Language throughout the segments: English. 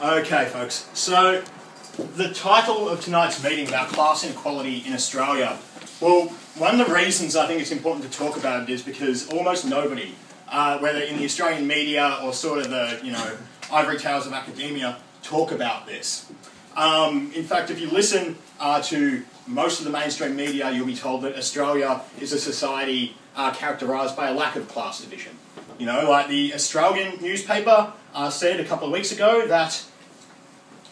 Okay, folks. So, the title of tonight's meeting about class inequality in Australia. Well, one of the reasons I think it's important to talk about it is because almost nobody, whether in the Australian media or sort of the, ivory towers of academia, talk about this. In fact, if you listen to most of the mainstream media, you'll be told that Australia is a society characterised by a lack of class division. Like the Australian newspaper said a couple of weeks ago that,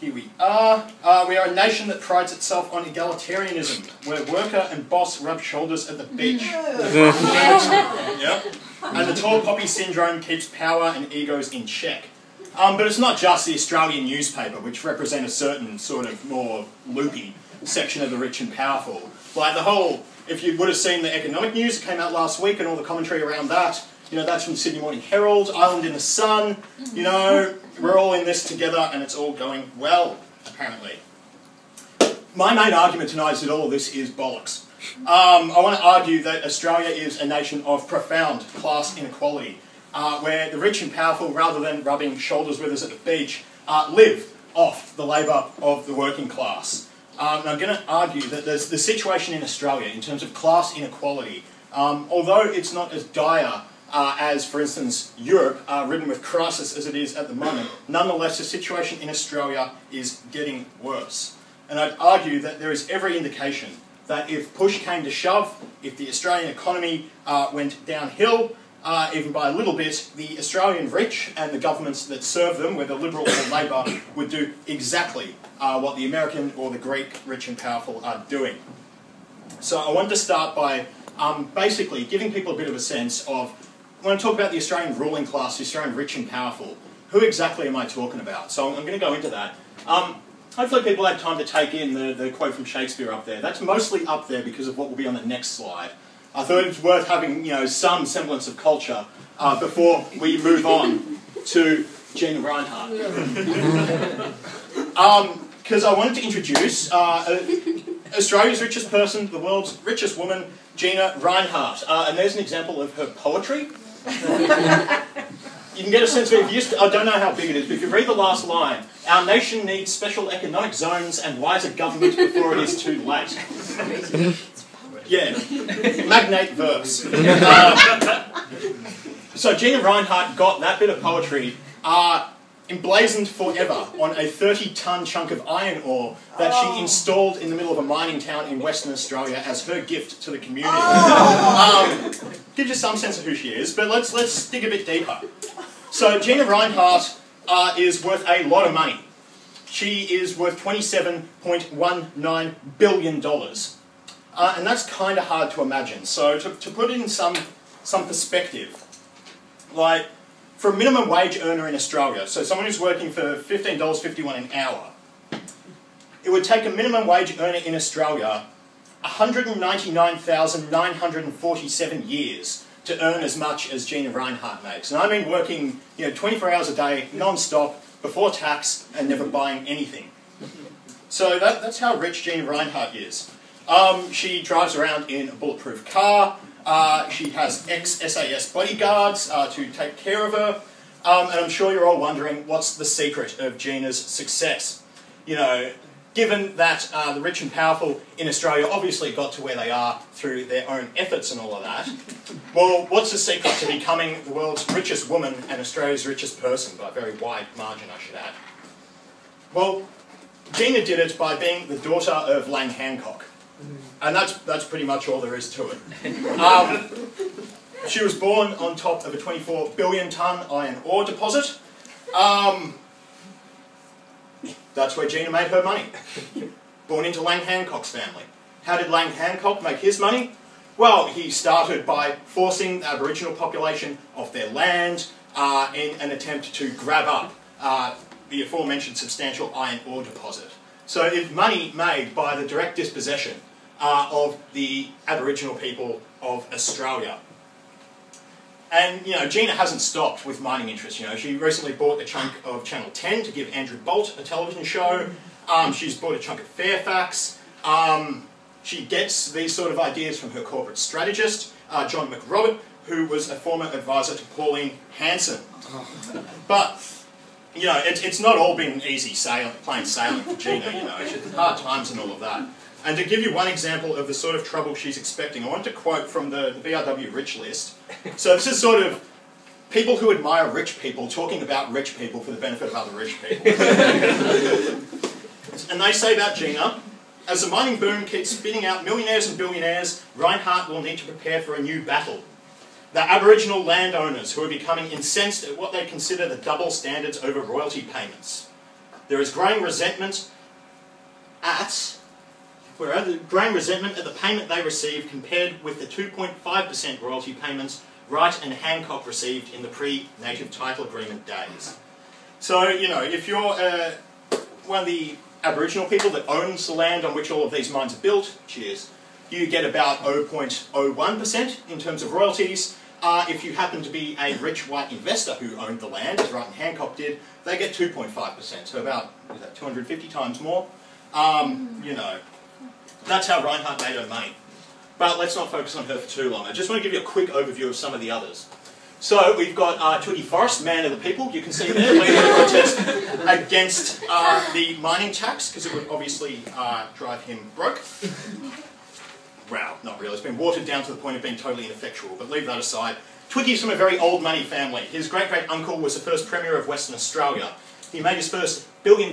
here we are a nation that prides itself on egalitarianism, where worker and boss rub shoulders at the beach. Yep. And the tall poppy syndrome keeps power and egos in check. But it's not just the Australian newspaper, which represent a certain sort of more loopy section of the rich and powerful. Like the whole, if you would have seen the economic news that came out last week and all the commentary around that, that's from Sydney Morning Herald, Island in the Sun, we're all in this together and it's all going well, apparently. My main argument tonight is that all of this is bollocks. I want to argue that Australia is a nation of profound class inequality, where the rich and powerful, rather than rubbing shoulders with us at the beach, live off the labour of the working class. And I'm going to argue that the situation in Australia, in terms of class inequality, although it's not as dire as, for instance, Europe, ridden with crisis as it is at the moment, nonetheless the situation in Australia is getting worse. And I'd argue that there is every indication that if push came to shove, if the Australian economy went downhill, even by a little bit, the Australian rich and the governments that serve them, whether Liberal or Labor, would do exactly what the American or the Greek rich and powerful are doing. So I wanted to start by basically giving people a bit of a sense of, when I talk about the Australian ruling class, the Australian rich and powerful, who exactly am I talking about? So I'm going to go into that. Hopefully people have time to take in the quote from Shakespeare up there. That's mostly up there because of what will be on the next slide. I thought it was worth having, some semblance of culture before we move on to Gina Rinehart. Because I wanted to introduce Australia's richest person, the world's richest woman, Gina Rinehart. And there's an example of her poetry. You can get a sense of it. I don't know how big it is, but if you read the last line, our nation needs special economic zones and wiser government before it is too late. Yeah, magnate verse. So Gina Rinehart got that bit of poetry emblazoned forever on a 30-ton chunk of iron ore that she installed in the middle of a mining town in Western Australia as her gift to the community. Gives you some sense of who she is, but let's dig a bit deeper. So Gina Rinehart is worth a lot of money. She is worth $27.19 billion. And that's kind of hard to imagine. So to put it in some perspective, like for a minimum wage earner in Australia, so someone who's working for $15.51 an hour, it would take a minimum wage earner in Australia 199,947 years to earn as much as Gina Rinehart makes. And I mean working 24 hours a day, non-stop, before tax, and never buying anything. So that's how rich Gina Rinehart is. She drives around in a bulletproof car. She has ex-SAS bodyguards to take care of her. And I'm sure you're all wondering, what's the secret of Gina's success? Given that the rich and powerful in Australia obviously got to where they are through their own efforts and all of that, well, what's the secret to becoming the world's richest woman and Australia's richest person, by a very wide margin, I should add? Well, Gina did it by being the daughter of Lang Hancock. And that's pretty much all there is to it. She was born on top of a 24 billion tonne iron ore deposit. That's where Gina made her money. Born into Lang Hancock's family. How did Lang Hancock make his money? Well, he started by forcing the Aboriginal population off their land in an attempt to grab up the aforementioned substantial iron ore deposit. So it's money made by the direct dispossession of the Aboriginal people of Australia. And, Gina hasn't stopped with mining interests. She recently bought a chunk of Channel 10 to give Andrew Bolt a television show. She's bought a chunk of Fairfax. She gets these sort of ideas from her corporate strategist, John McRobert, who was a former advisor to Pauline Hanson. But you know, it's not all been easy plain sailing for Gina, you know, it's hard times and all of that. And to give you one example of the sort of trouble she's expecting, I want to quote from the BRW Rich List. So this is sort of people who admire rich people talking about rich people for the benefit of other rich people. And they say about Gina, as the mining boom keeps spitting out millionaires and billionaires, Reinhardt will need to prepare for a new battle. The Aboriginal landowners who are becoming incensed at what they consider the double standards over royalty payments. There is growing resentment at the payment they receive compared with the 2.5% royalty payments Wright and Hancock received in the pre-native title agreement days. So, you know, if you're one of the Aboriginal people that owns the land on which all of these mines are built, cheers, you get about 0.01% in terms of royalties. If you happen to be a rich white investor who owned the land, as Wright and Hancock did, they get 2.5%, so about, is that 250 times more? You know, that's how Reinhardt made her money. But let's not focus on her for too long. I just want to give you a quick overview of some of the others. So we've got Twiggy Forrest, man of the people, you can see there, leading a protest against the mining tax, because it would obviously drive him broke. Well, not really, it's been watered down to the point of being totally ineffectual, but leave that aside. Twiggy's from a very old money family. His great-great-uncle was the first Premier of Western Australia. He made his first $1 billion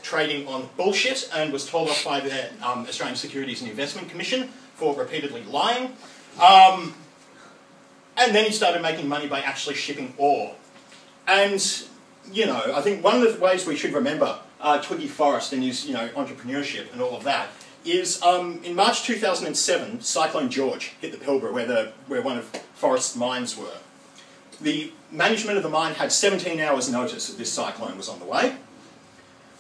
trading on bullshit and was told off by the Australian Securities and Investment Commission for repeatedly lying. And then he started making money by actually shipping ore. And, you know, I think one of the ways we should remember Twiggy Forrest and his, you know, entrepreneurship and all of that is in March 2007, Cyclone George hit the Pilbara where one of Forrest's mines were. The management of the mine had 17 hours notice that this cyclone was on the way,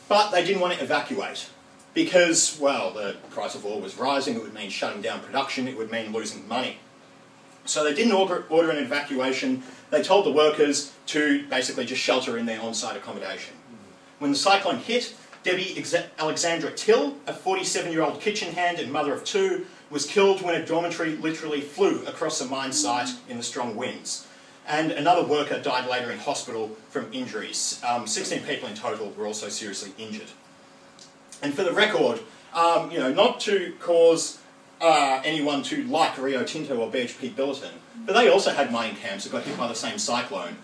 but they didn't want to evacuate because, well, the price of ore was rising, it would mean shutting down production, it would mean losing money. So they didn't order an evacuation, they told the workers to basically just shelter in their on-site accommodation. When the cyclone hit, Debbie Alexandra Till, a 47-year-old kitchen hand and mother of two, was killed when a dormitory literally flew across the mine site in the strong winds. And another worker died later in hospital from injuries. 16 people in total were also seriously injured. And for the record, you know, not to cause anyone to like Rio Tinto or BHP Billiton, but they also had mining camps that got hit by the same cyclone.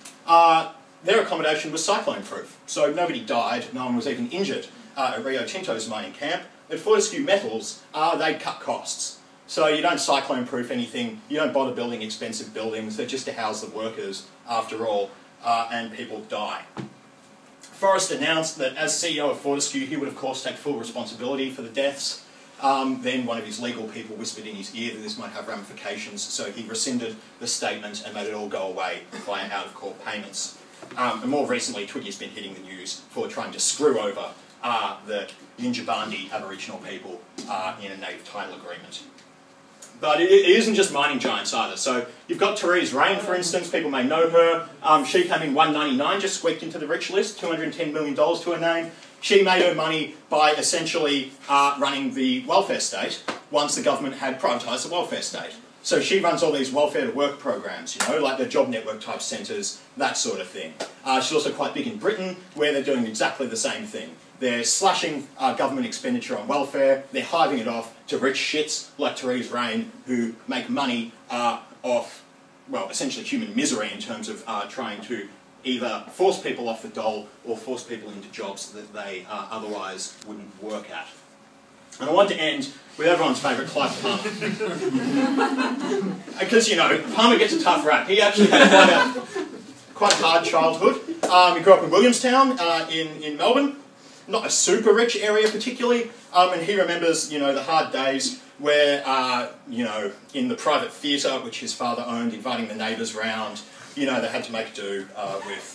Their accommodation was cyclone-proof, so nobody died, no one was even injured at Rio Tinto's mining camp. At Fortescue Metals, they cut costs. So you don't cyclone-proof anything, you don't bother building expensive buildings, they're just to house the workers after all, and people die. Forrest announced that as CEO of Fortescue, he would of course take full responsibility for the deaths. Then one of his legal people whispered in his ear that this might have ramifications, so he rescinded the statement and made it all go away via out-of-court payments. And more recently, Twiggy's been hitting the news for trying to screw over the Yindjibarndi Aboriginal people in a native title agreement. But it isn't just mining giants either. So you've got Therese Rain, for instance, people may know her. She came in 199, just squeaked into the rich list, $210 million to her name. She made her money by essentially running the welfare state once the government had privatised the welfare state. So she runs all these welfare to work programs, you know, like the job network type centres, that sort of thing. She's also quite big in Britain, where they're doing exactly the same thing. They're slashing government expenditure on welfare, they're hiving it off to rich shits like Therese Rain, who make money off, well, essentially human misery in terms of trying to either force people off the dole or force people into jobs that they otherwise wouldn't work at. And I want to end with everyone's favourite Clive Palmer. Because, you know, Palmer gets a tough rap. He actually had quite a hard childhood. He grew up in Williamstown in Melbourne. Not a super rich area particularly. And he remembers, you know, the hard days where, you know, in the private theatre, which his father owned, inviting the neighbours round, you know, they had to make do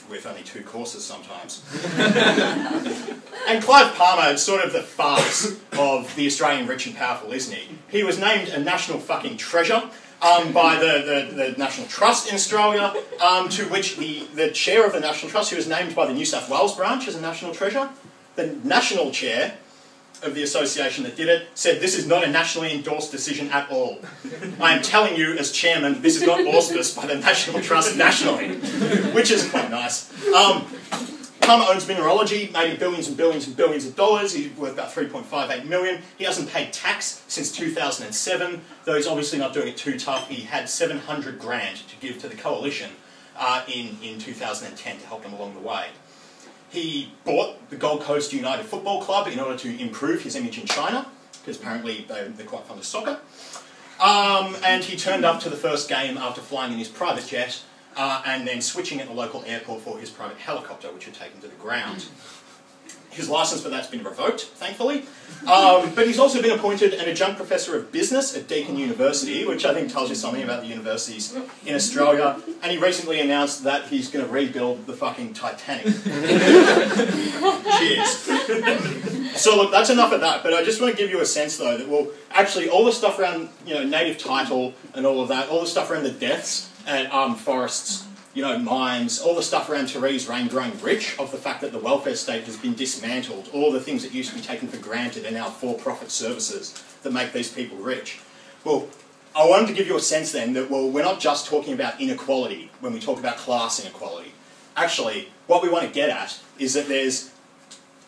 with only 2 courses sometimes. And Clive Palmer is sort of the farce of the Australian rich and powerful, isn't he? He was named a national fucking treasure by the National Trust in Australia, to which the chair of the National Trust, who was named by the New South Wales branch as a national treasure, the national chair of the association that did it said, "This is not a nationally endorsed decision at all. I am telling you as chairman, this is not auspiced by the National Trust nationally," which is quite nice. Palmer owns mineralogy, made billions and billions and billions of dollars. He's worth about 3.58 million. He hasn't paid tax since 2007, though he's obviously not doing it too tough. He had 700 grand to give to the coalition in 2010 to help him along the way. He bought the Gold Coast United Football Club in order to improve his image in China, because apparently they're quite fond of soccer. And he turned up to the first game after flying in his private jet, and then switching at the local airport for his private helicopter, which had taken to the ground. His licence for that's been revoked, thankfully. But he's also been appointed an adjunct professor of business at Deakin University, which I think tells you something about the universities in Australia. And he recently announced that he's going to rebuild the fucking Titanic. Cheers. So look, that's enough of that. But I just want to give you a sense, though, that, well, actually all the stuff around, you know, native title and all of that, all the stuff around the deaths at Forrest's, you know, mines, all the stuff around Therese Rain growing rich, of the fact that the welfare state has been dismantled, all the things that used to be taken for granted are now for-profit services that make these people rich. Well, I wanted to give you a sense then that, well, we're not just talking about inequality when we talk about class inequality. Actually, what we want to get at is that there's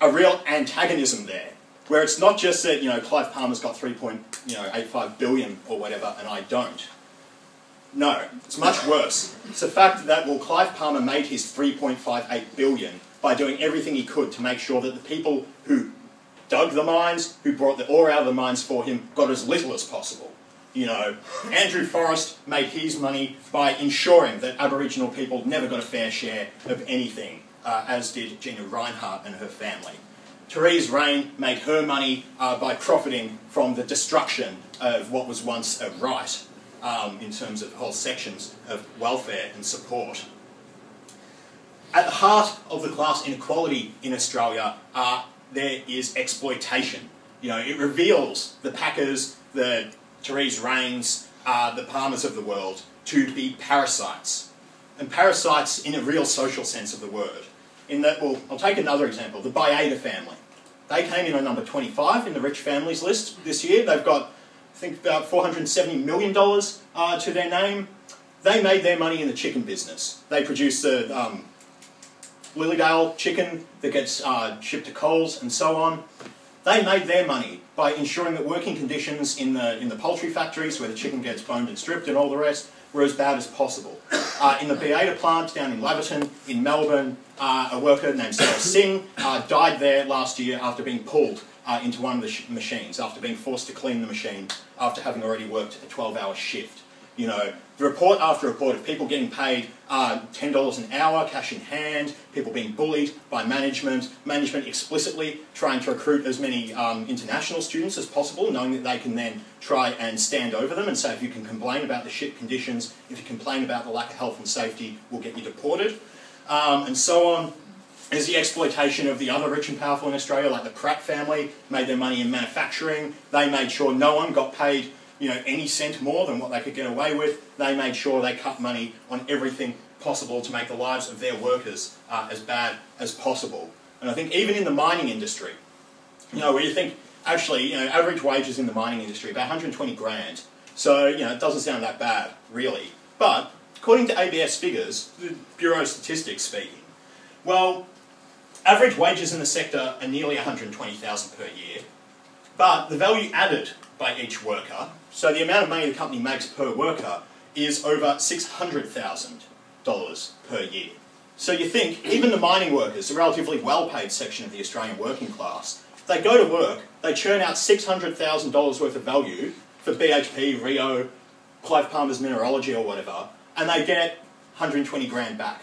a real antagonism there, where it's not just that, you know, Clive Palmer's got 3.85 billion or whatever and I don't. No, it's much worse. It's the fact that, well, Clive Palmer made his 3.58 billion by doing everything he could to make sure that the people who dug the mines, who brought the ore out of the mines for him, got as little as possible. You know, Andrew Forrest made his money by ensuring that Aboriginal people never got a fair share of anything, as did Gina Rinehart and her family. Therese Rain made her money by profiting from the destruction of what was once a right. In terms of whole sections of welfare and support. At the heart of the class inequality in Australia, there is exploitation. You know, it reveals the Packers, the Therese Rains, the Palmers of the world to be parasites. And parasites in a real social sense of the word. In that, well, I'll take another example, the Baiada family. They came in on number 25 in the rich families list this year. They've got, I think, about $470 million to their name. They made their money in the chicken business. They produce the Lilydale chicken that gets shipped to Coles and so on. They made their money by ensuring that working conditions in the poultry factories, where the chicken gets boned and stripped and all the rest, were as bad as possible. In the Baiada plant down in Laverton, in Melbourne, a worker named Sarah Singh died there last year after being pulled into one of the machines, after being forced to clean the machine, after having already worked a 12-hour shift. You know, the report after report of people getting paid $10 an hour, cash in hand, people being bullied by management explicitly trying to recruit as many international students as possible, knowing that they can then try and stand over them and say, if you can complain about the shit conditions, if you complain about the lack of health and safety, we'll get you deported, and so on. There's the exploitation of the other rich and powerful in Australia, like the Pratt family, made their money in manufacturing. They made sure no one got paid, you know, any cent more than what they could get away with. They made sure they cut money on everything possible to make the lives of their workers as bad as possible. And I think even in the mining industry, you know, where you think, actually, you know, average wages in the mining industry, about 120 grand. So, you know, it doesn't sound that bad, really. But, according to ABS figures, the Bureau of Statistics speaking, well, average wages in the sector are nearly $120,000 per year, but the value added by each worker, so the amount of money the company makes per worker, is over $600,000 per year. So you think, even the mining workers, the relatively well-paid section of the Australian working class, they go to work, they churn out $600,000 worth of value for BHP, Rio, Clive Palmer's mineralogy or whatever, and they get 120 grand back.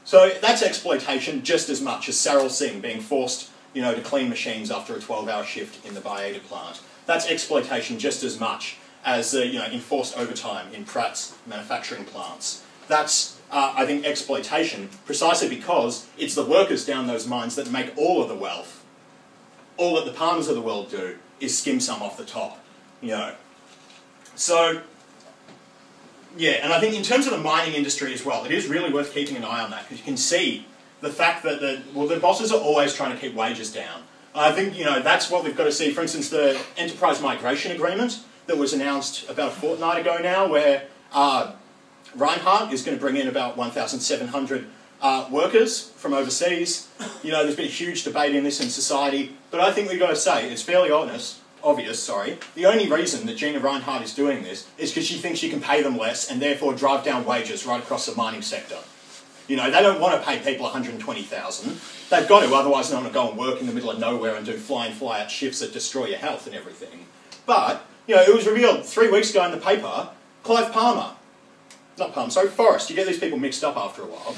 So that's exploitation just as much as Sarah Singh being forced, you know, to clean machines after a 12-hour shift in the Baiada plant. That's exploitation just as much as you know, enforced overtime in Pratt's manufacturing plants. That's, I think, exploitation precisely because it's the workers down those mines that make all of the wealth. All that the Palmers of the world do is skim some off the top, you know. So, yeah, and I think in terms of the mining industry as well, it is really worth keeping an eye on that, because you can see the fact that the bosses are always trying to keep wages down. I think, you know, that's what we've got to see. For instance, the Enterprise Migration Agreement that was announced about a fortnight ago now, where Reinhardt is going to bring in about 1,700 workers from overseas. You know, there's been a huge debate in this in society, but I think we've got to say, it's fairly obvious, the only reason that Gina Rinehart is doing this is because she thinks she can pay them less and therefore drive down wages right across the mining sector. You know, they don't want to pay people $120,000. They've got to, otherwise they want to go and work in the middle of nowhere and do fly-in, fly-out shifts that destroy your health and everything. But, you know, it was revealed 3 weeks ago in the paper, Forrest, you get these people mixed up after a while.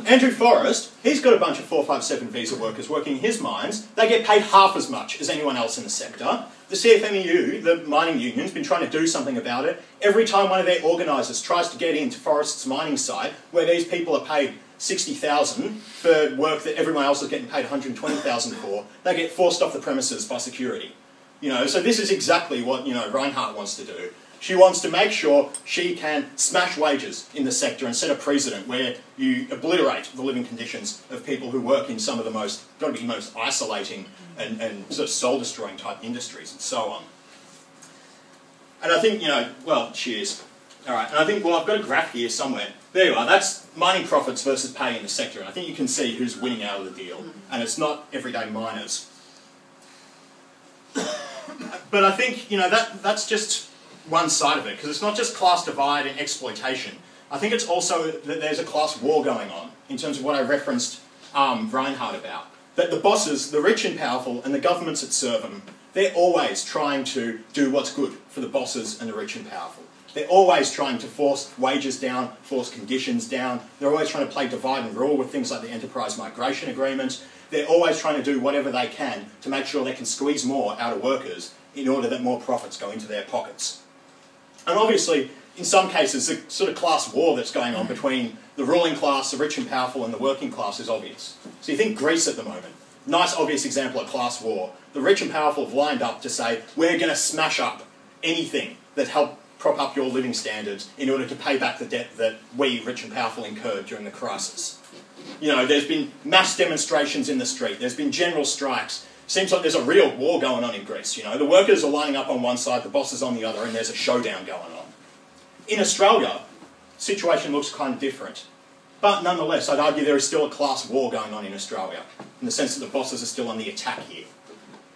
Andrew Forrest, he's got a bunch of 457 visa workers working in his mines. They get paid half as much as anyone else in the sector. The CFMEU, the mining union's been trying to do something about it. Every time one of their organisers tries to get into Forrest's mining site, where these people are paid $60,000 for work that everyone else is getting paid $120,000 for, they get forced off the premises by security. You know, so this is exactly what, you know, Reinhardt wants to do. She wants to make sure she can smash wages in the sector and set a precedent where you obliterate the living conditions of people who work in some of the most isolating and sort of soul-destroying type industries and so on. And I think, you know, well, cheers. All right, and I think, well, I've got a graph here somewhere. There you are. That's mining profits versus pay in the sector. And I think you can see who's winning out of the deal. And it's not everyday miners. But I think, you know, that's just one side of it, because it's not just class divide and exploitation. I think it's also that there's a class war going on, in terms of what I referenced Reinhardt about. That the bosses, the rich and powerful, and the governments that serve them, they're always trying to do what's good for the bosses and the rich and powerful. They're always trying to force wages down, force conditions down. They're always trying to play divide and rule with things like the Enterprise Migration Agreement. They're always trying to do whatever they can to make sure they can squeeze more out of workers in order that more profits go into their pockets. And obviously, in some cases, the sort of class war that's going on between the ruling class, the rich and powerful, and the working class is obvious. So you think Greece at the moment, nice obvious example of class war. The rich and powerful have lined up to say, we're going to smash up anything that helped prop up your living standards in order to pay back the debt that we, rich and powerful, incurred during the crisis. You know, there's been mass demonstrations in the street, there's been general strikes. Seems like there's a real war going on in Greece, you know. The workers are lining up on one side, the bosses on the other, and there's a showdown going on. In Australia, the situation looks kind of different. But nonetheless, I'd argue there is still a class war going on in Australia, in the sense that the bosses are still on the attack here.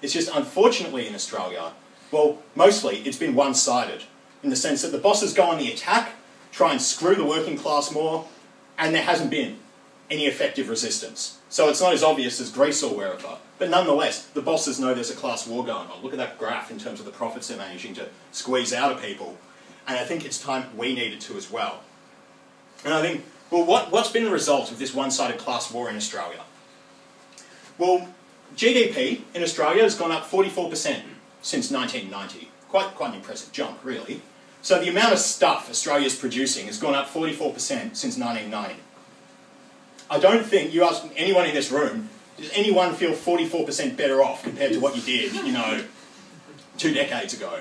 It's just, unfortunately in Australia, well, mostly it's been one-sided, in the sense that the bosses go on the attack, try and screw the working class more, and there hasn't been any effective resistance. So it's not as obvious as Greece or wherever. But nonetheless, the bosses know there's a class war going on. Look at that graph in terms of the profits they're managing to squeeze out of people. And I think it's time we needed to as well. And I think, well, what's been the result of this one-sided class war in Australia? Well, GDP in Australia has gone up 44% since 1990. Quite an impressive jump, really. So the amount of stuff Australia's producing has gone up 44% since 1990. I don't think, you ask anyone in this room, does anyone feel 44% better off compared to what you did, you know, 2 decades ago?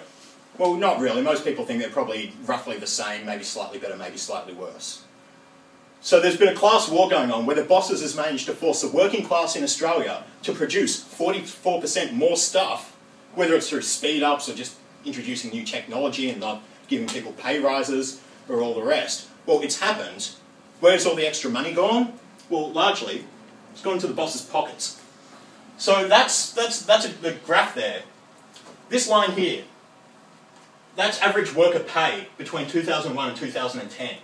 Well, not really. Most people think they're probably roughly the same, maybe slightly better, maybe slightly worse. So there's been a class war going on where the bosses has managed to force the working class in Australia to produce 44% more stuff, whether it's through speed-ups or just introducing new technology and not giving people pay rises or all the rest. Well, it's happened. Where's all the extra money gone? Well, largely, it's gone into the boss's pockets. So that's the graph there. This line here, that's average worker pay between 2001 and 2010.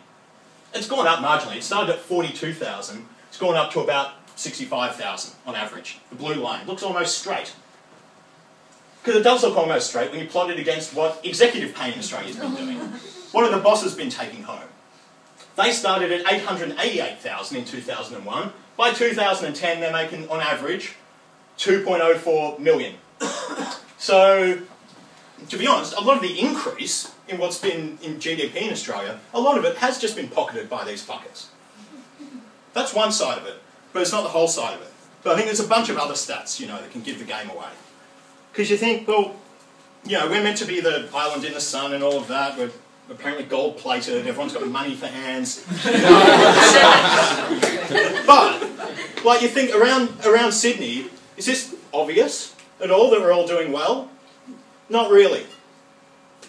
It's gone up marginally. It started at 42,000. It's gone up to about 65,000 on average. The blue line looks almost straight. Because it does look almost straight when you plot it against what executive pay in Australia's been doing. What have the bosses been taking home? They started at 888,000 in 2001. By 2010, they're making, on average, 2.04 million. So, to be honest, a lot of the increase in what's been in GDP in Australia, a lot of it has just been pocketed by these fuckers. That's one side of it, but it's not the whole side of it. But I think there's a bunch of other stats, you know, that can give the game away. Because you think, well, you know, we're meant to be the island in the sun and all of that. We're apparently gold-plated. Everyone's got money for hands. But, like, you think around Sydney, is this obvious at all that we're all doing well? Not really.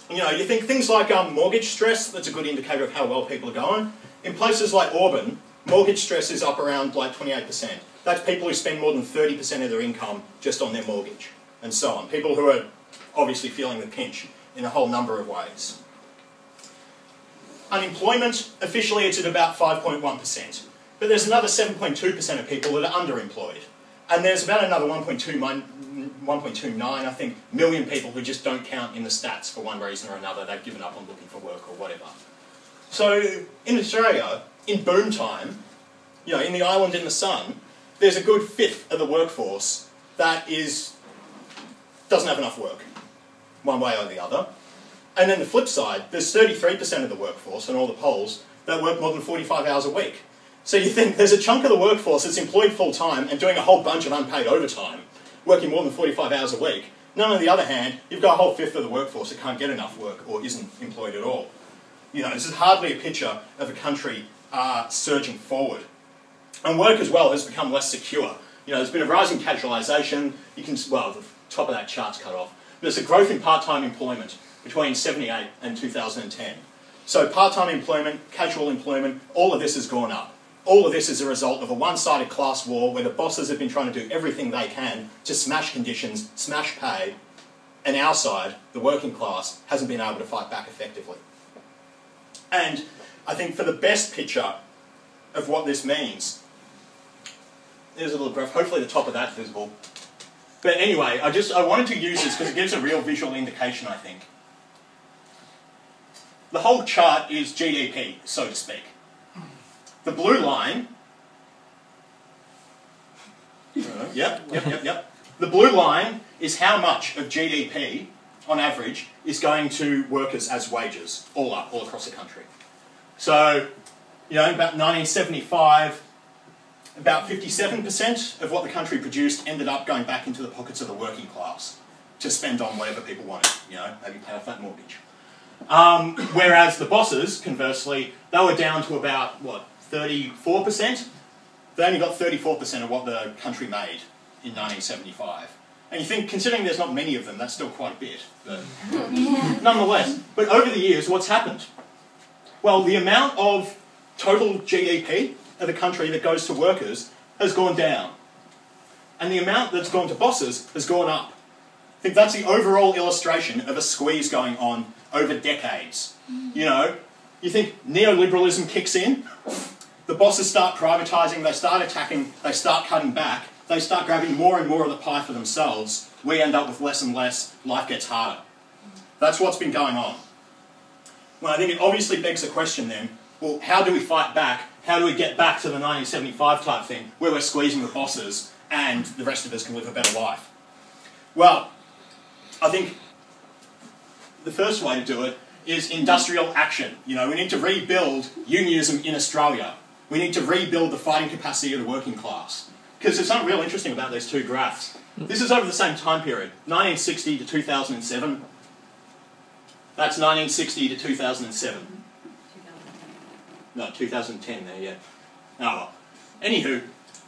You know, you think things like mortgage stress, that's a good indicator of how well people are going. In places like Auburn, Mortgage stress is up around like 28%. That's people who spend more than 30% of their income just on their mortgage, and so on. People who are obviously feeling the pinch in a whole number of ways. Unemployment, officially it's at about 5.1%. But there's another 7.2% of people that are underemployed. And there's about another 1.29, I think, million people who just don't count in the stats for one reason or another. They've given up on looking for work or whatever. So in Australia, in boom time, you know, in the island in the sun, there's a good fifth of the workforce that doesn't have enough work, one way or the other. And then the flip side, there's 33% of the workforce in all the polls that work more than 45 hours a week. So you think there's a chunk of the workforce that's employed full-time and doing a whole bunch of unpaid overtime, working more than 45 hours a week. None on the other hand, you've got a whole fifth of the workforce that can't get enough work or isn't employed at all. You know, this is hardly a picture of a country surging forward. And work as well has become less secure. You know, there's been a rising casualisation. You can, well, the top of that chart's cut off. There's a growth in part-time employment between 1978 and 2010. So part-time employment, casual employment, all of this has gone up. All of this is a result of a one-sided class war where the bosses have been trying to do everything they can to smash conditions, smash pay, and our side, the working class, hasn't been able to fight back effectively. And I think for the best picture of what this means, there's a little graph, hopefully the top of that's visible. But anyway, I wanted to use this because it gives a real visual indication, I think. The whole chart is GDP, so to speak. The blue line, yep. The blue line is how much of GDP, on average, is going to workers as wages, all up, all across the country. So, you know, about 1975, about 57% of what the country produced ended up going back into the pockets of the working class to spend on whatever people wanted, you know, maybe pay off that mortgage. Whereas the bosses, conversely, they were down to about, what, 34%? They only got 34% of what the country made in 1975. And you think, considering there's not many of them, that's still quite a bit. But nonetheless, but over the years, what's happened? Well, the amount of total GDP of the country that goes to workers has gone down. And the amount that's gone to bosses has gone up. I think that's the overall illustration of a squeeze going on over decades. You know, you think neoliberalism kicks in, the bosses start privatising, they start attacking, they start cutting back, they start grabbing more and more of the pie for themselves, we end up with less and less, life gets harder. That's what's been going on. Well, I think it obviously begs the question then, well, how do we fight back? How do we get back to the 1975 type thing, where we're squeezing the bosses and the rest of us can live a better life? Well, I think the first way to do it is industrial action. You know, we need to rebuild unionism in Australia. We need to rebuild the fighting capacity of the working class. Because there's something real interesting about these two graphs. This is over the same time period, 1960 to 2007. That's 1960 to 2007. No, 2010 there, yeah. Oh well. Anywho,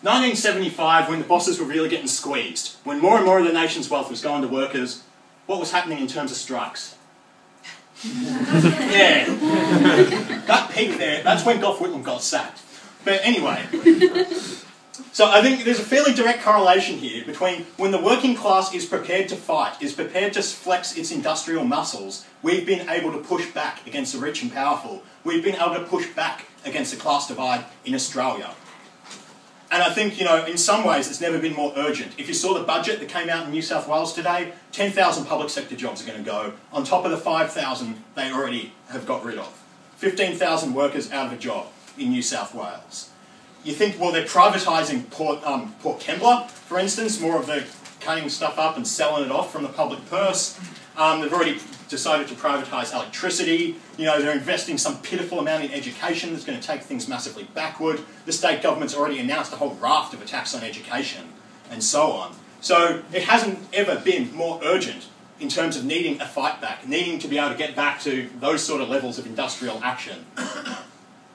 1975, when the bosses were really getting squeezed, when more and more of the nation's wealth was going to workers, what was happening in terms of strikes? Yeah. That peak there, that's when Gough Whitlam got sacked. But anyway, so I think there's a fairly direct correlation here between when the working class is prepared to fight, is prepared to flex its industrial muscles, we've been able to push back against the rich and powerful. We've been able to push back against the class divide in Australia. And I think, you know, in some ways it's never been more urgent. If you saw the budget that came out in New South Wales today, 10,000 public sector jobs are going to go, on top of the 5,000 they already have got rid of. 15,000 workers out of a job in New South Wales. You think, well, they're privatising Port Kembla, for instance, more of the cutting stuff up and selling it off from the public purse. They've already decided to privatise electricity. You know, they're investing some pitiful amount in education that's going to take things massively backward. The state government's already announced a whole raft of attacks on education, and so on. So it hasn't ever been more urgent in terms of needing a fight back, needing to be able to get back to those sort of levels of industrial action.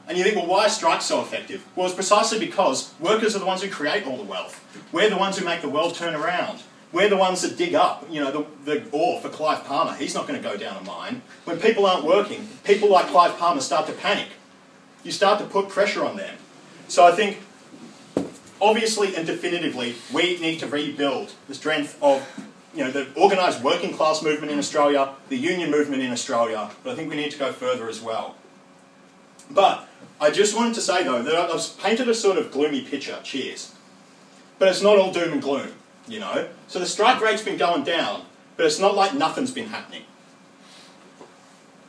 And you think, well, why are strikes so effective? Well, it's precisely because workers are the ones who create all the wealth. We're the ones who make the world turn around. We're the ones that dig up, you know, the ore for Clive Palmer. He's not going to go down a mine. When people aren't working, people like Clive Palmer start to panic. You start to put pressure on them. So I think, obviously and definitively, we need to rebuild the strength of the organised working class movement in Australia, the union movement in Australia, but I think we need to go further as well. But I just wanted to say, though, that I've painted a sort of gloomy picture, cheers. But it's not all doom and gloom, So the strike rate's been going down, but it's not like nothing's been happening.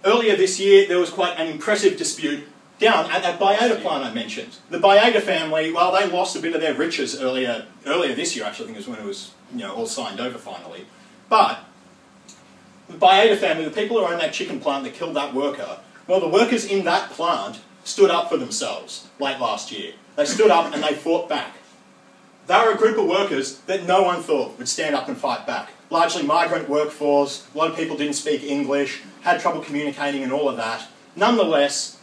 Earlier this year, there was quite an impressive dispute down at that Baiada plant I mentioned. The Baiada family, well, they lost a bit of their riches earlier this year, actually. I think it was when it was, all signed over finally. But the Baiada family, the people who own that chicken plant that killed that worker, well, the workers in that plant stood up for themselves late last year. They stood up and they fought back. They were a group of workers that no one thought would stand up and fight back. Largely migrant workforce, a lot of people didn't speak English, had trouble communicating and all of that. Nonetheless,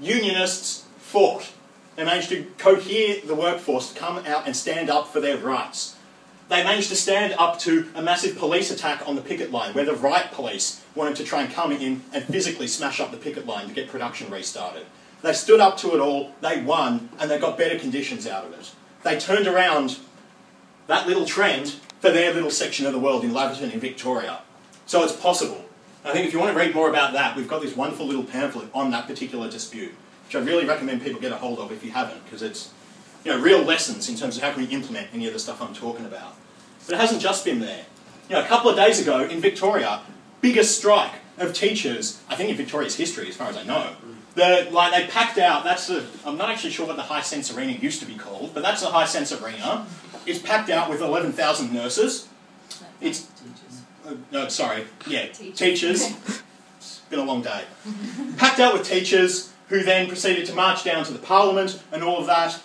unionists fought. They managed to cohere the workforce to come out and stand up for their rights. They managed to stand up to a massive police attack on the picket line, where the riot police wanted to try and come in and physically smash up the picket line to get production restarted. They stood up to it all, they won, and they got better conditions out of it. They turned around that little trend for their little section of the world in Laverton in Victoria. So it's possible. I think if you want to read more about that, we've got this wonderful little pamphlet on that particular dispute, which I really recommend people get a hold of if you haven't, because it's real lessons in terms of how can we implement any of the stuff I'm talking about. But it hasn't just been there. A couple of days ago in Victoria, biggest strike of teachers, I think in Victoria's history, as far as I know. They packed out, I'm not actually sure what the High Sense Arena used to be called, but that's the High Sense Arena. It's packed out with 11,000 nurses. It's, teachers. It's been a long day. Packed out with teachers who then proceeded to march down to the Parliament and all of that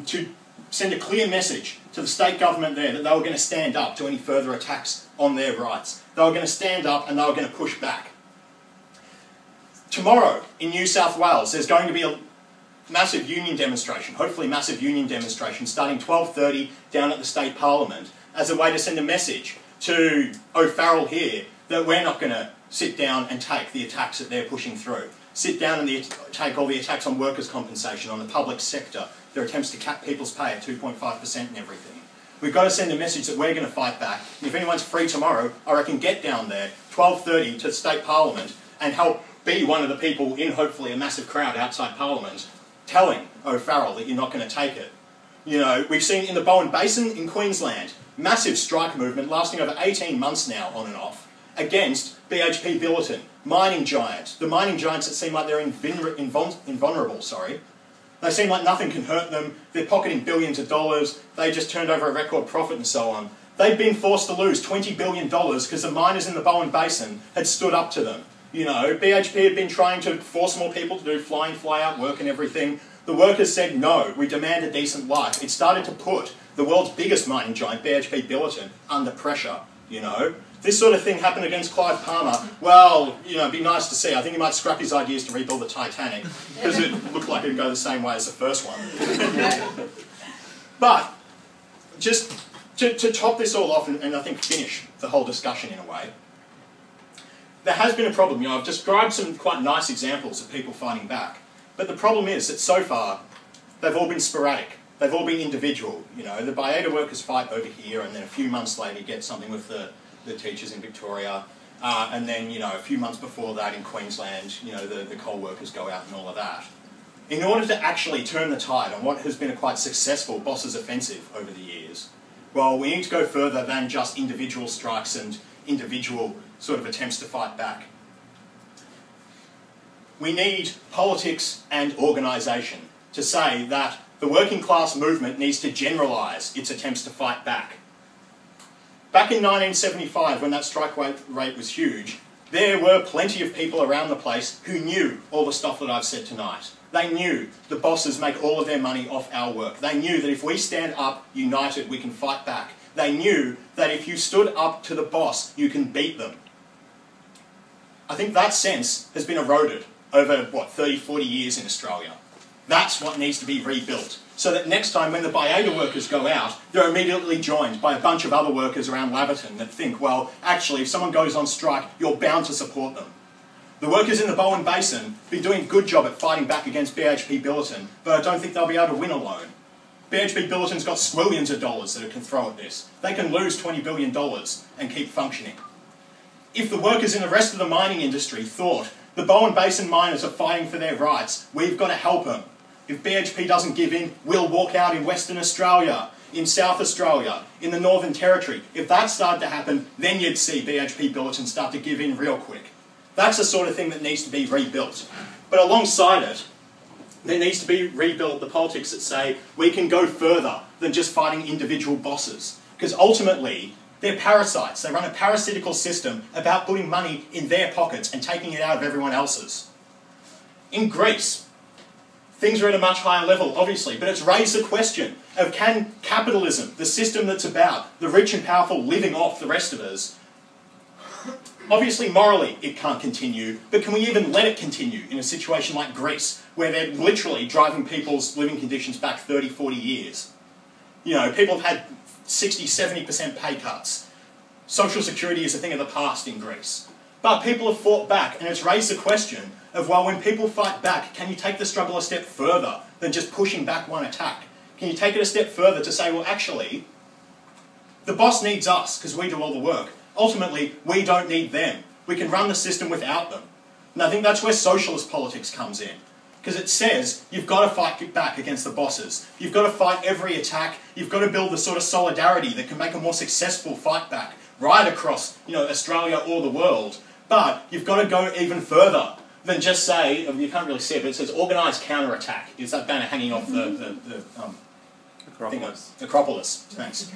to send a clear message to the state government there that they were going to stand up to any further attacks on their rights. They were going to stand up and they were going to push back. Tomorrow in New South Wales there's going to be a massive union demonstration, hopefully massive union demonstration, starting 12:30 down at the State Parliament as a way to send a message to O'Farrell here that we're not going to sit down and take the attacks that they're pushing through. Sit down and take all the attacks on workers' compensation, on the public sector, their attempts to cap people's pay at 2.5% and everything. We've got to send a message that we're going to fight back. And if anyone's free tomorrow, I reckon get down there, 12:30 to the State Parliament, and help be one of the people in hopefully a massive crowd outside Parliament telling O'Farrell that you're not going to take it. We've seen in the Bowen Basin in Queensland, massive strike movement lasting over 18 months now on and off, against BHP Billiton, mining giants. The mining giants that seem like they're invulnerable, They seem like nothing can hurt them. They're pocketing billions of dollars. They just turned over a record profit and so on. They've been forced to lose $20 billion because the miners in the Bowen Basin had stood up to them. BHP had been trying to force more people to do fly-in, fly-out work and everything. The workers said no, we demand a decent life. It started to put the world's biggest mining giant, BHP Billiton, under pressure, This sort of thing happened against Clive Palmer. Well, it'd be nice to see. I think he might scrap his ideas to rebuild the Titanic, because it looked like it'd go the same way as the first one. But, just to top this all off and I think finish the whole discussion in a way, there has been a problem. I've described some quite nice examples of people fighting back. But the problem is that so far, they've all been sporadic. They've all been individual. The Baiada workers fight over here, and then a few months later you get something with the teachers in Victoria. And then, a few months before that in Queensland, the coal workers go out and all of that. In order to actually turn the tide on what has been a quite successful bosses' offensive over the years, well, we need to go further than just individual strikes and individual sort of attempts to fight back. We need politics and organisation to say that the working class movement needs to generalise its attempts to fight back. Back in 1975, when that strike rate was huge, there were plenty of people around the place who knew all the stuff that I've said tonight. They knew the bosses make all of their money off our work. They knew that if we stand up united, we can fight back. They knew that if you stood up to the boss, you can beat them. I think that sense has been eroded over, 30, 40 years in Australia. That's what needs to be rebuilt. So that next time when the Baiada workers go out, they're immediately joined by a bunch of other workers around Laverton that think, well, actually, if someone goes on strike, you're bound to support them. The workers in the Bowen Basin have been doing a good job at fighting back against BHP Billiton, but I don't think they'll be able to win alone. BHP Billiton's got squillions of dollars that it can throw at this. They can lose $20 billion and keep functioning. If the workers in the rest of the mining industry thought the Bowen Basin miners are fighting for their rights, we've got to help them. If BHP doesn't give in, we'll walk out in Western Australia, in South Australia, in the Northern Territory. If that started to happen, then you'd see BHP Billiton start to give in real quick. That's the sort of thing that needs to be rebuilt. But alongside it, there needs to be rebuilt the politics that say we can go further than just fighting individual bosses. Because ultimately, they're parasites. They run a parasitical system about putting money in their pockets and taking it out of everyone else's. In Greece, things are at a much higher level, obviously, but it's raised the question of can capitalism, the system that's about the rich and powerful living off the rest of us, obviously morally it can't continue, but can we even let it continue in a situation like Greece, where they're literally driving people's living conditions back 30, 40 years? You know, people have had 60, 70% pay cuts. Social security is a thing of the past in Greece. But people have fought back, and it's raised the question of, well, when people fight back, can you take the struggle a step further than just pushing back one attack? Can you take it a step further to say, well, actually, the boss needs us because we do all the work. Ultimately, we don't need them. We can run the system without them. And I think that's where socialist politics comes in. Because it says you've got to fight back against the bosses. You've got to fight every attack. You've got to build the sort of solidarity that can make a more successful fight back right across, you know, Australia or the world. But you've got to go even further than just say, you can't really see it, but it says organised counterattack. Is that banner hanging off the Acropolis? Thanks.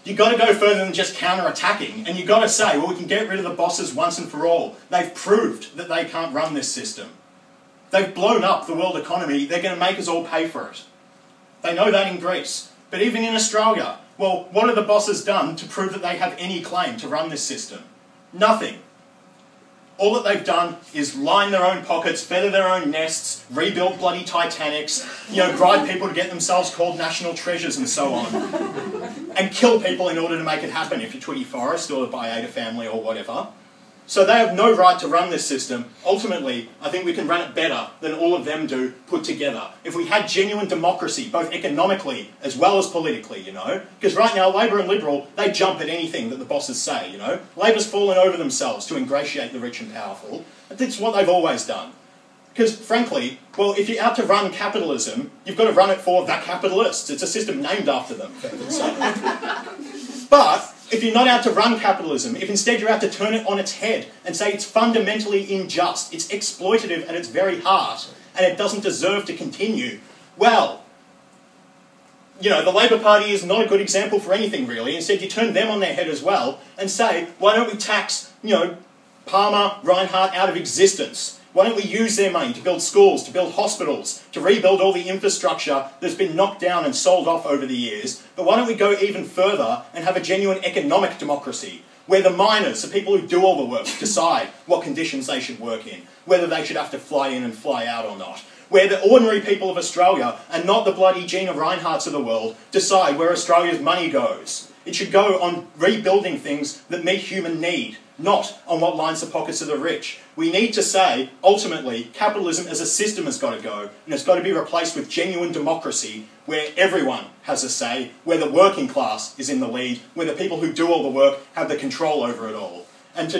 You've got to go further than just counter-attacking, and you've got to say, well, we can get rid of the bosses once and for all. They've proved that they can't run this system. They've blown up the world economy. They're going to make us all pay for it. They know that in Greece. But even in Australia, well, what have the bosses done to prove that they have any claim to run this system? Nothing. All that they've done is line their own pockets, feather their own nests, rebuild bloody Titanics, you know, bribe people to get themselves called national treasures and so on. And kill people in order to make it happen, if you're Twiggy Forrest or the Baiada family or whatever. So they have no right to run this system. Ultimately, I think we can run it better than all of them do put together. If we had genuine democracy, both economically as well as politically, you know. Because right now, Labor and Liberal, they jump at anything that the bosses say, you know. Labor's fallen over themselves to ingratiate the rich and powerful. That's what they've always done. Because, frankly, well, if you're out to run capitalism, you've got to run it for the capitalists. It's a system named after them, for heaven's sake. But if you're not out to run capitalism, if instead you're out to turn it on its head and say it's fundamentally unjust, it's exploitative at its very heart, and it doesn't deserve to continue, well, you know, the Labor Party is not a good example for anything, really. Instead, you turn them on their head as well and say, why don't we tax, you know, Palmer, Reinhardt out of existence? Why don't we use their money to build schools, to build hospitals, to rebuild all the infrastructure that's been knocked down and sold off over the years? But why don't we go even further and have a genuine economic democracy, where the miners, the people who do all the work, decide what conditions they should work in, whether they should have to fly in and fly out or not, where the ordinary people of Australia, and not the bloody Gina Rineharts of the world, decide where Australia's money goes. It should go on rebuilding things that meet human need, not on what lines the pockets of the rich. We need to say, ultimately, capitalism as a system has got to go, and it's got to be replaced with genuine democracy, where everyone has a say, where the working class is in the lead, where the people who do all the work have the control over it all. And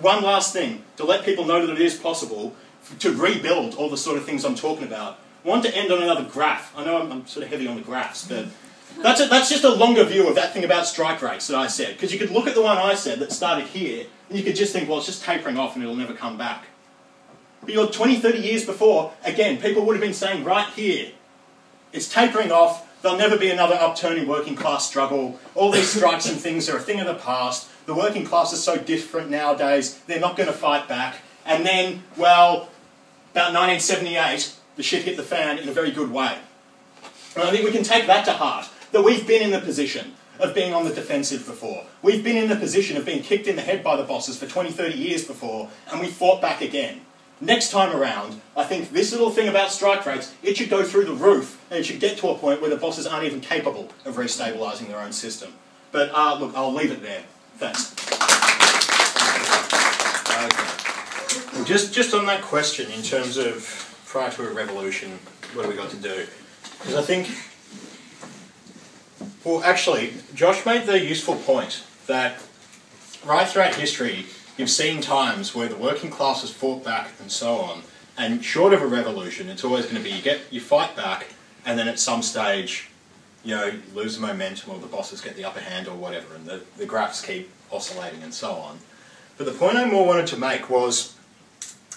one last thing, to let people know that it is possible to rebuild all the sort of things I'm talking about. I want to end on another graph. I know I'm sort of heavy on the graphs, but that's just a longer view of that thing about strike rates that I said. Because you could look at the one I said that started here, and you could just think, well, it's just tapering off and it'll never come back. But you're 20, 30 years before, again, people would have been saying right here, it's tapering off, there'll never be another upturning working class struggle, all these strikes and things are a thing of the past, the working class is so different nowadays, they're not going to fight back. And then, well, about 1978, the shit hit the fan in a very good way. And I think we can take that to heart, that we've been in the position of being on the defensive before. We've been in the position of being kicked in the head by the bosses for 20, 30 years before, and we fought back again. Next time around, I think this little thing about strike rates, it should go through the roof, and it should get to a point where the bosses aren't even capable of restabilising their own system. But look, I'll leave it there. Thanks. Okay. Well, just on that question, in terms of prior to a revolution, what have we got to do? Because I think, well, actually, Josh made the useful point that right throughout history, you've seen times where the working class has fought back and so on, and short of a revolution, it's always going to be you fight back, and then at some stage, you know, you lose the momentum, or the bosses get the upper hand, or whatever, and the graphs keep oscillating and so on. But the point I more wanted to make was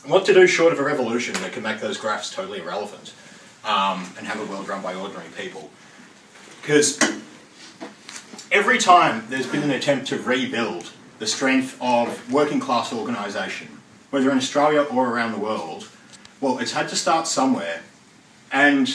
what to do short of a revolution that can make those graphs totally irrelevant, and have a world run by ordinary people. Because every time there's been an attempt to rebuild the strength of working class organisation, whether in Australia or around the world, well, it's had to start somewhere. And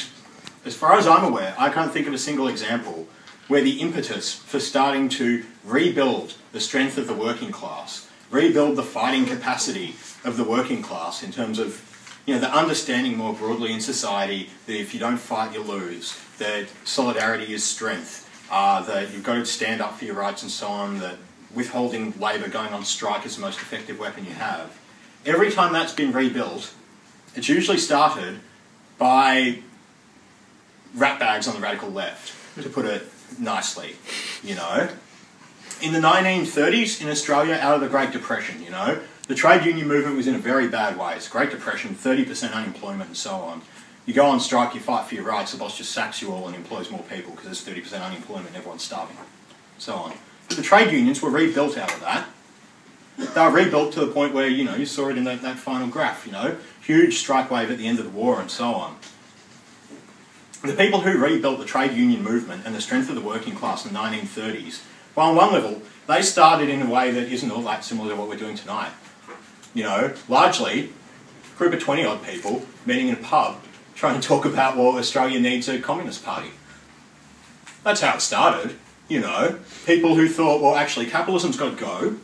as far as I'm aware, I can't think of a single example where the impetus for starting to rebuild the strength of the working class, rebuild the fighting capacity of the working class in terms of, you know, the understanding more broadly in society that if you don't fight, you lose, that solidarity is strength, that you've got to stand up for your rights and so on, that withholding labour, going on strike is the most effective weapon you have. Every time that's been rebuilt, it's usually started by ratbags on the radical left, to put it nicely, you know. In the 1930s in Australia, out of the Great Depression, you know, the trade union movement was in a very bad way. It's Great Depression, 30% unemployment and so on. You go on strike, you fight for your rights, the boss just sacks you all and employs more people because there's 30% unemployment and everyone's starving, so on. But the trade unions were rebuilt out of that. They were rebuilt to the point where, you know, you saw it in that final graph, you know, huge strike wave at the end of the war and so on. The people who rebuilt the trade union movement and the strength of the working class in the 1930s, well, on one level, they started in a way that isn't all that similar to what we're doing tonight. You know, largely, a group of 20-odd people meeting in a pub trying to talk about, well, Australia needs a communist party. That's how it started, you know. People who thought, well, actually, capitalism's got to go.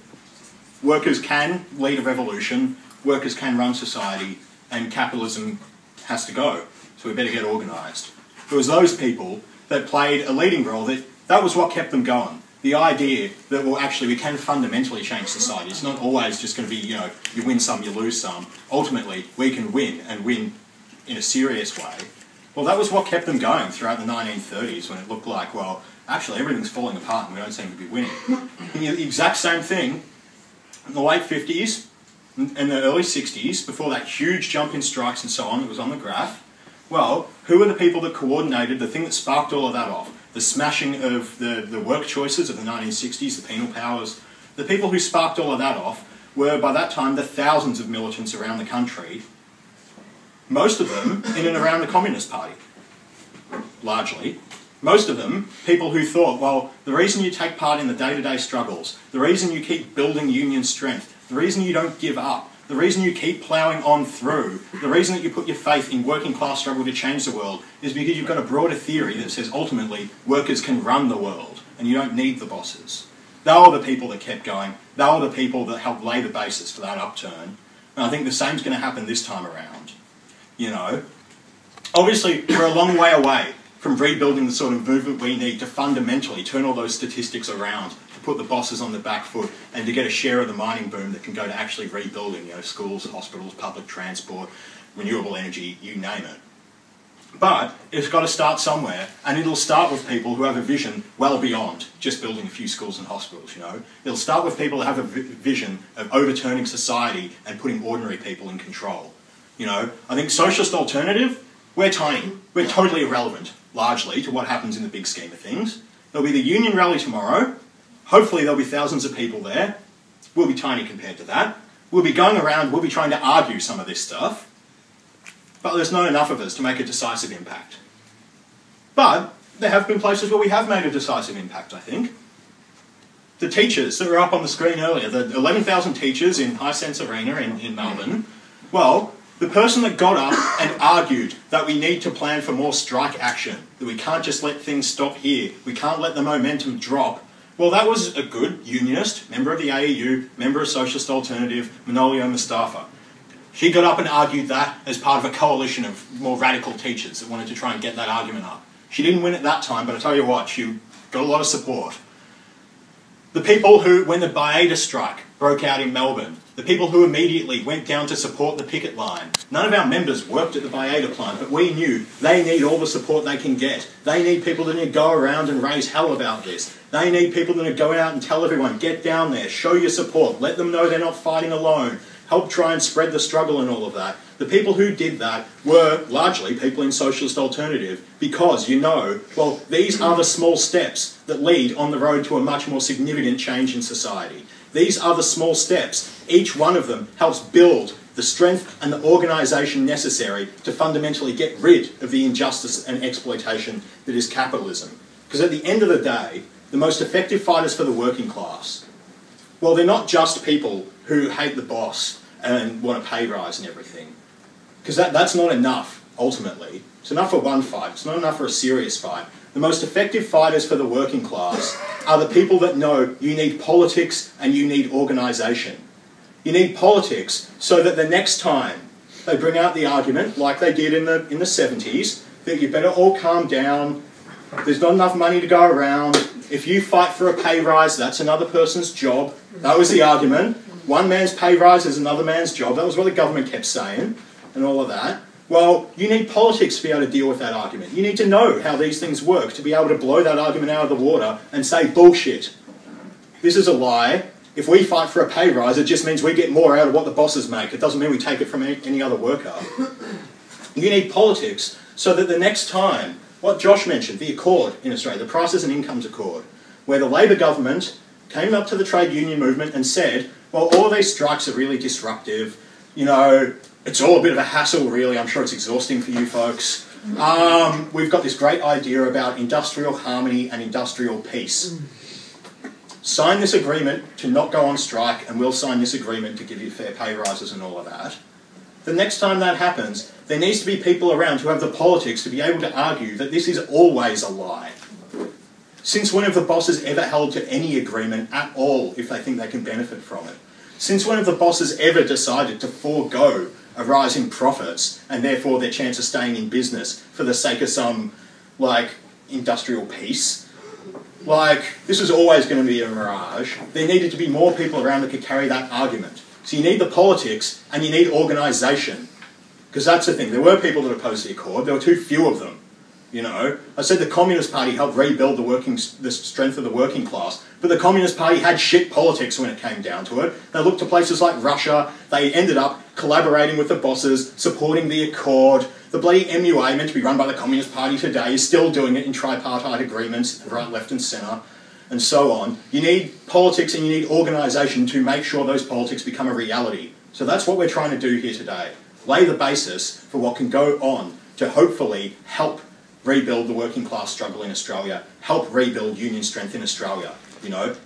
Workers can lead a revolution, workers can run society, and capitalism has to go. So we better get organised. It was those people that played a leading role, that was what kept them going. The idea that, well, actually, we can fundamentally change society. It's not always just going to be, you know, you win some, you lose some. Ultimately, we can win, and win in a serious way. Well, that was what kept them going throughout the 1930s, when it looked like, well, actually, everything's falling apart and we don't seem to be winning. The exact same thing in the late 50s and the early 60s, before that huge jump in strikes and so on that was on the graph. Well, who were the people that coordinated the thing that sparked all of that off? The smashing of the work choices of the 1960s, the penal powers. The people who sparked all of that off were, by that time, the thousands of militants around the country, most of them in and around the Communist Party, largely. Most of them, people who thought, well, the reason you take part in the day-to-day struggles, the reason you keep building union strength, the reason you don't give up, the reason you keep ploughing on through, the reason that you put your faith in working class struggle to change the world is because you've got a broader theory that says ultimately workers can run the world and you don't need the bosses. They were the people that kept going. They were the people that helped lay the basis for that upturn. And I think the same's going to happen this time around. You know, obviously we're a long way away from rebuilding the sort of movement we need to fundamentally turn all those statistics around, to put the bosses on the back foot, and to get a share of the mining boom that can go to actually rebuilding, you know, schools, hospitals, public transport, renewable energy, you name it. But it's got to start somewhere, and it'll start with people who have a vision well beyond just building a few schools and hospitals, you know. It'll start with people that have a vision of overturning society and putting ordinary people in control. You know, I think Socialist Alternative, we're tiny. We're totally irrelevant, largely, to what happens in the big scheme of things. There'll be the union rally tomorrow. Hopefully there'll be thousands of people there. We'll be tiny compared to that. We'll be going around, we'll be trying to argue some of this stuff. But there's not enough of us to make a decisive impact. But there have been places where we have made a decisive impact, I think. The teachers that were up on the screen earlier, the 11,000 teachers in Hisense Arena in Melbourne, well, the person that got up and argued that we need to plan for more strike action, that we can't just let things stop here, we can't let the momentum drop, well, that was a good unionist, member of the AEU, member of Socialist Alternative, Manolio Mustafa. She got up and argued that as part of a coalition of more radical teachers that wanted to try and get that argument up. She didn't win at that time, but I tell you what, she got a lot of support. The people who, when the Baiada strike broke out in Melbourne, the people who immediately went down to support the picket line. None of our members worked at the Baiada plant, but we knew they need all the support they can get. They need people that go around and raise hell about this. They need people that go out and tell everyone, get down there, show your support, let them know they're not fighting alone, help try and spread the struggle and all of that. The people who did that were largely people in Socialist Alternative because, well, these are the small steps that lead on the road to a much more significant change in society. These are the small steps. Each one of them helps build the strength and the organisation necessary to fundamentally get rid of the injustice and exploitation that is capitalism. Because at the end of the day, the most effective fighters for the working class, well, they're not just people who hate the boss and want a pay rise and everything. Because that's not enough, ultimately. It's enough for one fight. It's not enough for a serious fight. The most effective fighters for the working class are the people that know you need politics and you need organisation. You need politics so that the next time they bring out the argument, like they did in the 70s, that you better all calm down, there's not enough money to go around, if you fight for a pay rise, that's another person's job. That was the argument. One man's pay rise is another man's job. That was what the government kept saying, and all of that. Well, you need politics to be able to deal with that argument. You need to know how these things work to be able to blow that argument out of the water and say, bullshit. This is a lie. If we fight for a pay rise, it just means we get more out of what the bosses make. It doesn't mean we take it from any other worker. You need politics so that the next time, what Josh mentioned, the Accord in Australia, the Prices and Incomes Accord, where the Labor government came up to the trade union movement and said, well, all of these strikes are really disruptive, it's all a bit of a hassle, really. I'm sure it's exhausting for you folks. We've got this great idea about industrial harmony and industrial peace. Sign this agreement to not go on strike, and we'll sign this agreement to give you fair pay rises and all of that. The next time that happens, there needs to be people around who have the politics to be able to argue that this is always a lie. Since when have the bosses ever held to any agreement at all if they think they can benefit from it? Since when have the bosses ever decided to forego a rise in profits and therefore their chance of staying in business for the sake of some, industrial peace? This was always going to be a mirage. There needed to be more people around that could carry that argument. So you need the politics and you need organisation. Because that's the thing. There were people that opposed the Accord. There were too few of them. I said the Communist Party helped rebuild the strength of the working class, but the Communist Party had shit politics when it came down to it. They looked to places like Russia. They ended up collaborating with the bosses, supporting the Accord. The bloody MUA, meant to be run by the Communist Party today, is still doing it in tripartite agreements, right, left and centre, and so on. You need politics and you need organisation to make sure those politics become a reality. So that's what we're trying to do here today. Lay the basis for what can go on to hopefully help rebuild the working class struggle in Australia, help rebuild union strength in Australia.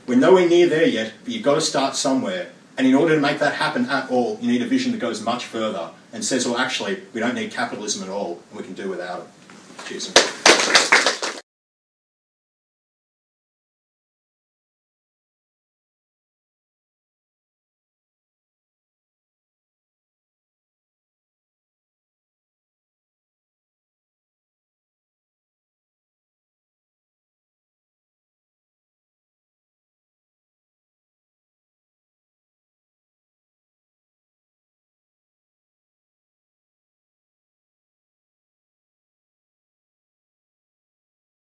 We're nowhere near there yet, but you've got to start somewhere. And in order to make that happen at all, you need a vision that goes much further and says, well, actually, we don't need capitalism at all, and we can do without it. Cheers.